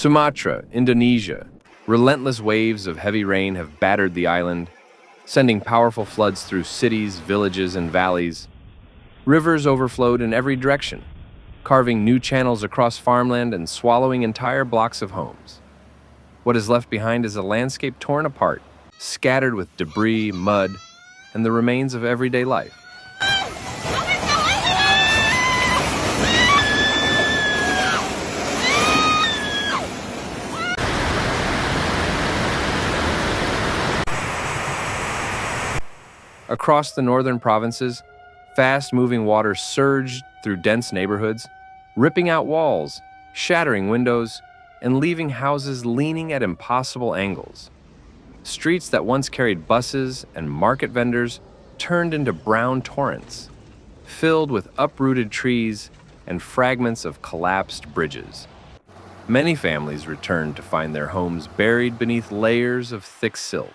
Sumatra, Indonesia. Relentless waves of heavy rain have battered the island, sending powerful floods through cities, villages, and valleys. Rivers overflowed in every direction, carving new channels across farmland and swallowing entire blocks of homes. What is left behind is a landscape torn apart, scattered with debris, mud, and the remains of everyday life. Across the northern provinces, fast-moving waters surged through dense neighborhoods, ripping out walls, shattering windows, and leaving houses leaning at impossible angles. Streets that once carried buses and market vendors turned into brown torrents, filled with uprooted trees and fragments of collapsed bridges. Many families returned to find their homes buried beneath layers of thick silt.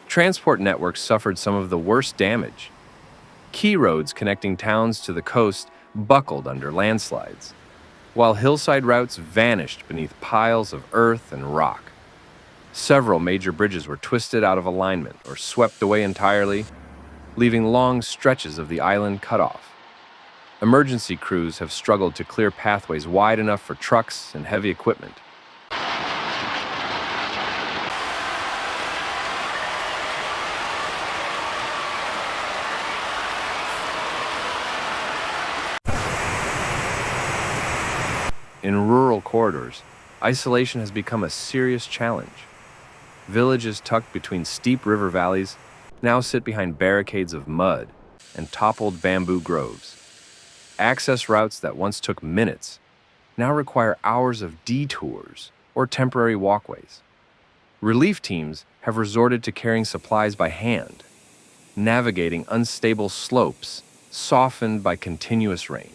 Transport networks suffered some of the worst damage. Key roads connecting towns to the coast buckled under landslides, while hillside routes vanished beneath piles of earth and rock. Several major bridges were twisted out of alignment or swept away entirely, leaving long stretches of the island cut off. Emergency crews have struggled to clear pathways wide enough for trucks and heavy equipment. In rural corridors, isolation has become a serious challenge. Villages tucked between steep river valleys now sit behind barricades of mud and toppled bamboo groves. Access routes that once took minutes now require hours of detours or temporary walkways. Relief teams have resorted to carrying supplies by hand, navigating unstable slopes softened by continuous rain.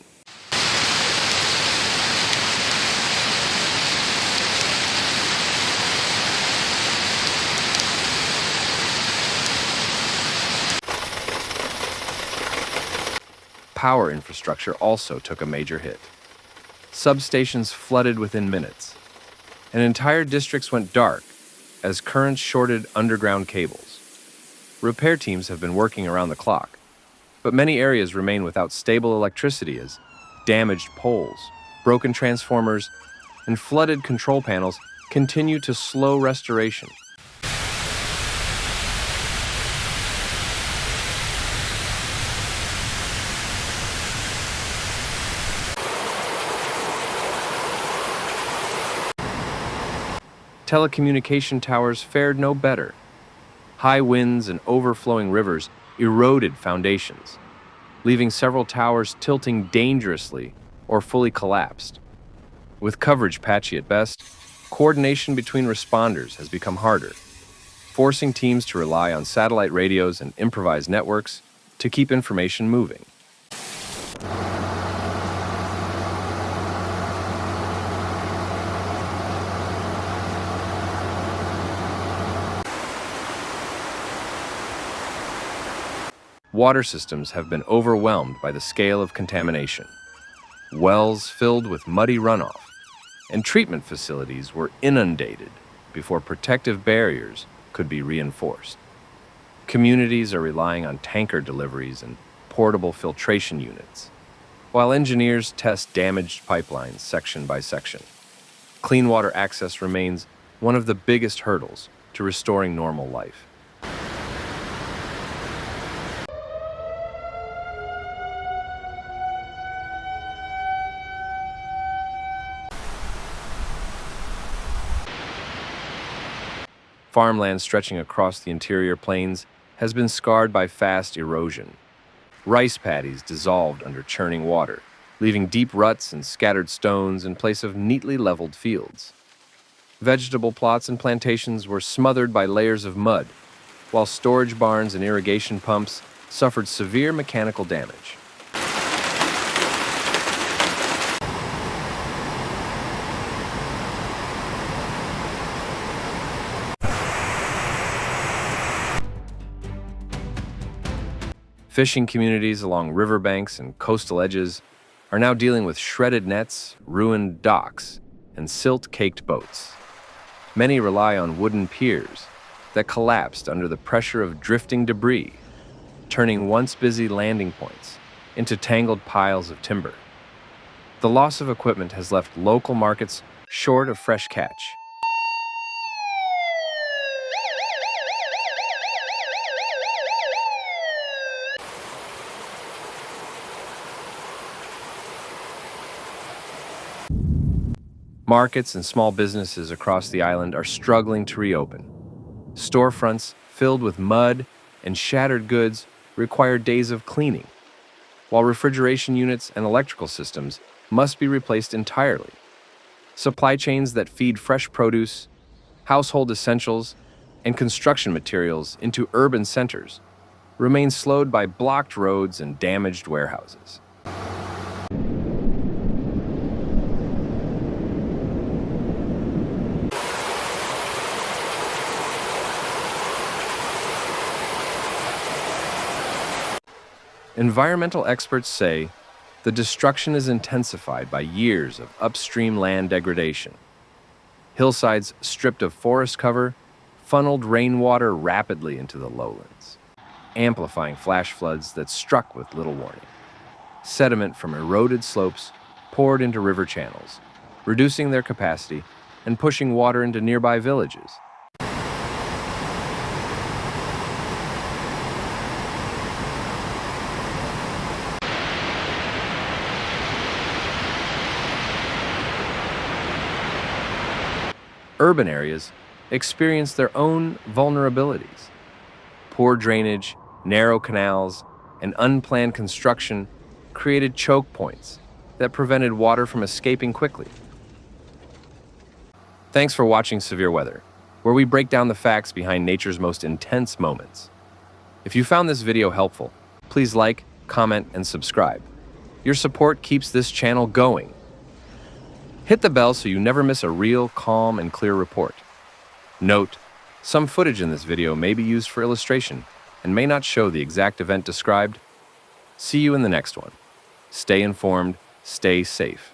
Power infrastructure also took a major hit. Substations flooded within minutes, and entire districts went dark as currents shorted underground cables. Repair teams have been working around the clock, but many areas remain without stable electricity as damaged poles, broken transformers, and flooded control panels continue to slow restoration. Telecommunication towers fared no better. High winds and overflowing rivers eroded foundations, leaving several towers tilting dangerously or fully collapsed. With coverage patchy at best, coordination between responders has become harder, forcing teams to rely on satellite radios and improvised networks to keep information moving. Water systems have been overwhelmed by the scale of contamination. Wells filled with muddy runoff, and treatment facilities were inundated before protective barriers could be reinforced. Communities are relying on tanker deliveries and portable filtration units, while engineers test damaged pipelines section by section. Clean water access remains one of the biggest hurdles to restoring normal life. Farmland stretching across the interior plains has been scarred by fast erosion. Rice paddies dissolved under churning water, leaving deep ruts and scattered stones in place of neatly leveled fields. Vegetable plots and plantations were smothered by layers of mud, while storage barns and irrigation pumps suffered severe mechanical damage. Fishing communities along riverbanks and coastal edges are now dealing with shredded nets, ruined docks, and silt-caked boats. Many rely on wooden piers that collapsed under the pressure of drifting debris, turning once busy landing points into tangled piles of timber. The loss of equipment has left local markets short of fresh catch. Markets and small businesses across the island are struggling to reopen. Storefronts filled with mud and shattered goods require days of cleaning, while refrigeration units and electrical systems must be replaced entirely. Supply chains that feed fresh produce, household essentials, and construction materials into urban centers remain slowed by blocked roads and damaged warehouses. Environmental experts say the destruction is intensified by years of upstream land degradation. Hillsides stripped of forest cover funneled rainwater rapidly into the lowlands, amplifying flash floods that struck with little warning. Sediment from eroded slopes poured into river channels, reducing their capacity and pushing water into nearby villages. Urban areas experience their own vulnerabilities. Poor drainage, narrow canals, and unplanned construction created choke points that prevented water from escaping quickly. Thanks for watching Severe Weather, where we break down the facts behind nature's most intense moments. If you found this video helpful, please like, comment, and subscribe. Your support keeps this channel going. Hit the bell so you never miss a real, calm, and clear report. Note, some footage in this video may be used for illustration and may not show the exact event described. See you in the next one. Stay informed, stay safe.